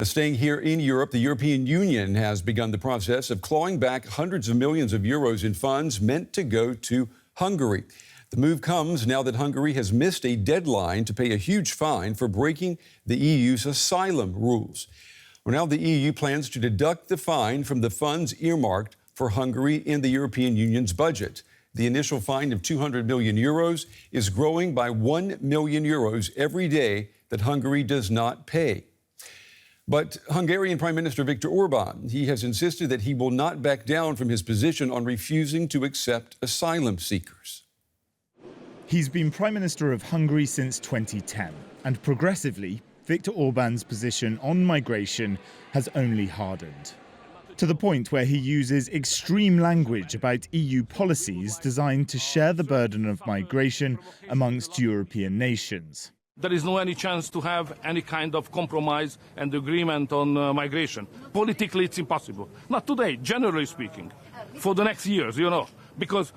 Staying here in Europe, the European Union has begun the process of clawing back hundreds of millions of euros in funds meant to go to Hungary. The move comes now that Hungary has missed a deadline to pay a huge fine for breaking the EU's asylum rules. Well, now the EU plans to deduct the fine from the funds earmarked for Hungary in the European Union's budget. The initial fine of 200 million euros is growing by 1 million euros every day that Hungary does not pay. But Hungarian Prime Minister Viktor Orban, he has insisted that he will not back down from his position on refusing to accept asylum seekers. He's been Prime Minister of Hungary since 2010, and progressively, Viktor Orban's position on migration has only hardened, to the point where he uses extreme language about EU policies designed to share the burden of migration amongst European nations. There is no any chance to have any kind of compromise and agreement on migration. Politically, it's impossible. Not today, generally speaking, for the next years, because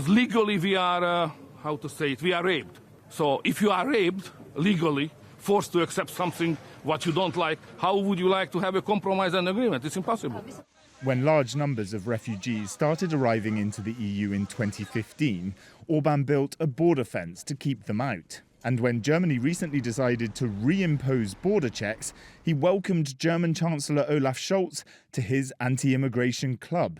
legally we are, we are raped. So if you are raped legally, forced to accept something what you don't like, how would you like to have a compromise and agreement? It's impossible. When large numbers of refugees started arriving into the EU in 2015, Orban built a border fence to keep them out. And when Germany recently decided to reimpose border checks, he welcomed German Chancellor Olaf Scholz to his anti-immigration club.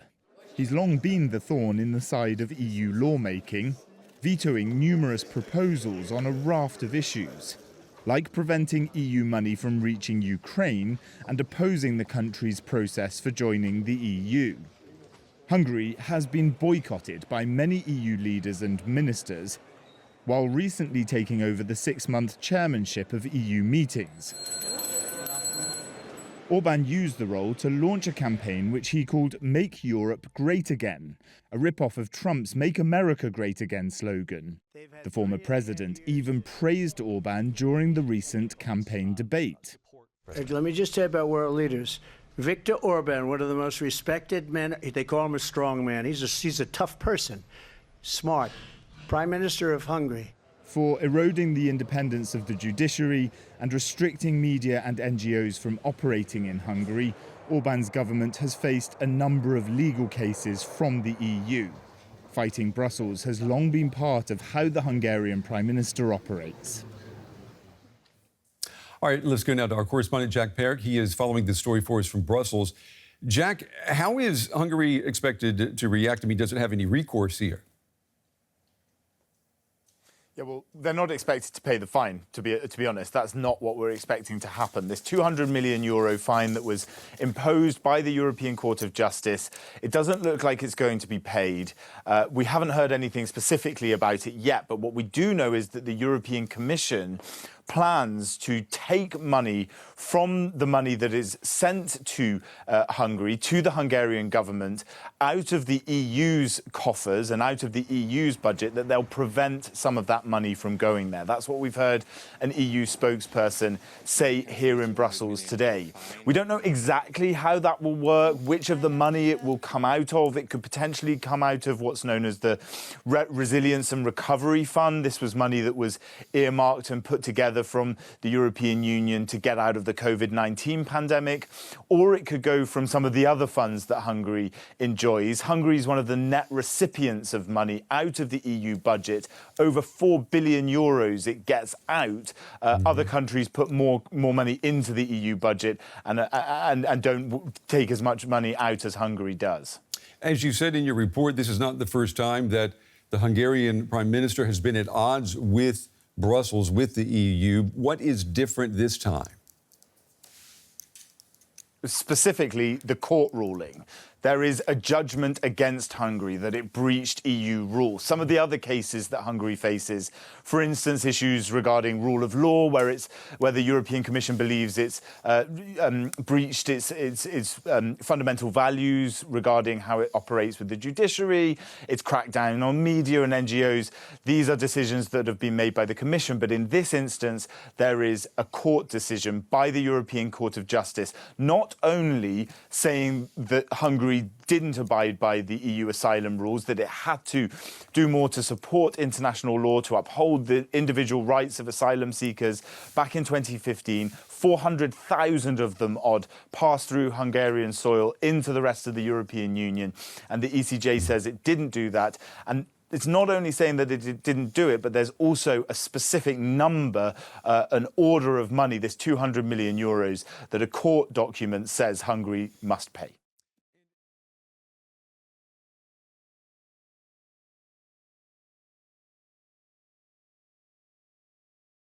He's long been the thorn in the side of EU lawmaking, vetoing numerous proposals on a raft of issues, like preventing EU money from reaching Ukraine and opposing the country's process for joining the EU. Hungary has been boycotted by many EU leaders and ministers, while recently taking over the 6-month chairmanship of EU meetings. Orban used the role to launch a campaign which he called Make Europe Great Again, a rip-off of Trump's Make America Great Again slogan. The former president even praised Orban during the recent campaign debate. Let me just say about world leaders. Viktor Orban, one of the most respected men, they call him a strong man. He's a tough person, smart. Prime Minister of Hungary. For eroding the independence of the judiciary and restricting media and NGOs from operating in Hungary, Orban's government has faced a number of legal cases from the EU. Fighting Brussels has long been part of how the Hungarian Prime Minister operates. All right, let's go now to our correspondent Jack Parrock. He is following this story for us from Brussels. Jack, how is Hungary expected to react? I mean, does it have any recourse here? Yeah, well, they're not expected to pay the fine, to be honest. That's not what we're expecting to happen. This 200 million euro fine that was imposed by the European Court of Justice, it doesn't look like it's going to be paid. We haven't heard anything specifically about it yet, but what we do know is that the European Commission plans to take money from the money that is sent to Hungary, to the Hungarian government, out of the EU's coffers and out of the EU's budget, that they'll prevent some of that money from going there. That's what we've heard an EU spokesperson say here in Brussels today. We don't know exactly how that will work, which of the money it will come out of. It could potentially come out of what's known as the Resilience and Recovery Fund. This was money that was earmarked and put together from the European Union to get out of the COVID-19 pandemic, or it could go from some of the other funds that Hungary enjoys. Hungary is one of the net recipients of money out of the EU budget. Over 4 billion euros it gets out. Other countries put more money into the EU budget and don't take as much money out as Hungary does. As you said in your report, this is not the first time that the Hungarian Prime Minister has been at odds with Brussels, with the EU. What is different this time? Specifically, the court ruling. There is a judgment against Hungary that it breached EU rules. Some of the other cases that Hungary faces, for instance, issues regarding rule of law, where the European Commission believes it's breached its fundamental values regarding how it operates with the judiciary, it's cracked down on media and NGOs. These are decisions that have been made by the Commission, but in this instance, there is a court decision by the European Court of Justice, not only saying that Hungary Hungary didn't abide by the EU asylum rules, that it had to do more to support international law, to uphold the individual rights of asylum seekers. Back in 2015, 400,000 of them passed through Hungarian soil into the rest of the European Union. And the ECJ says it didn't do that. And it's not only saying that it didn't do it, but there's also a specific number, an order of money, this 200 million euros, that a court document says Hungary must pay.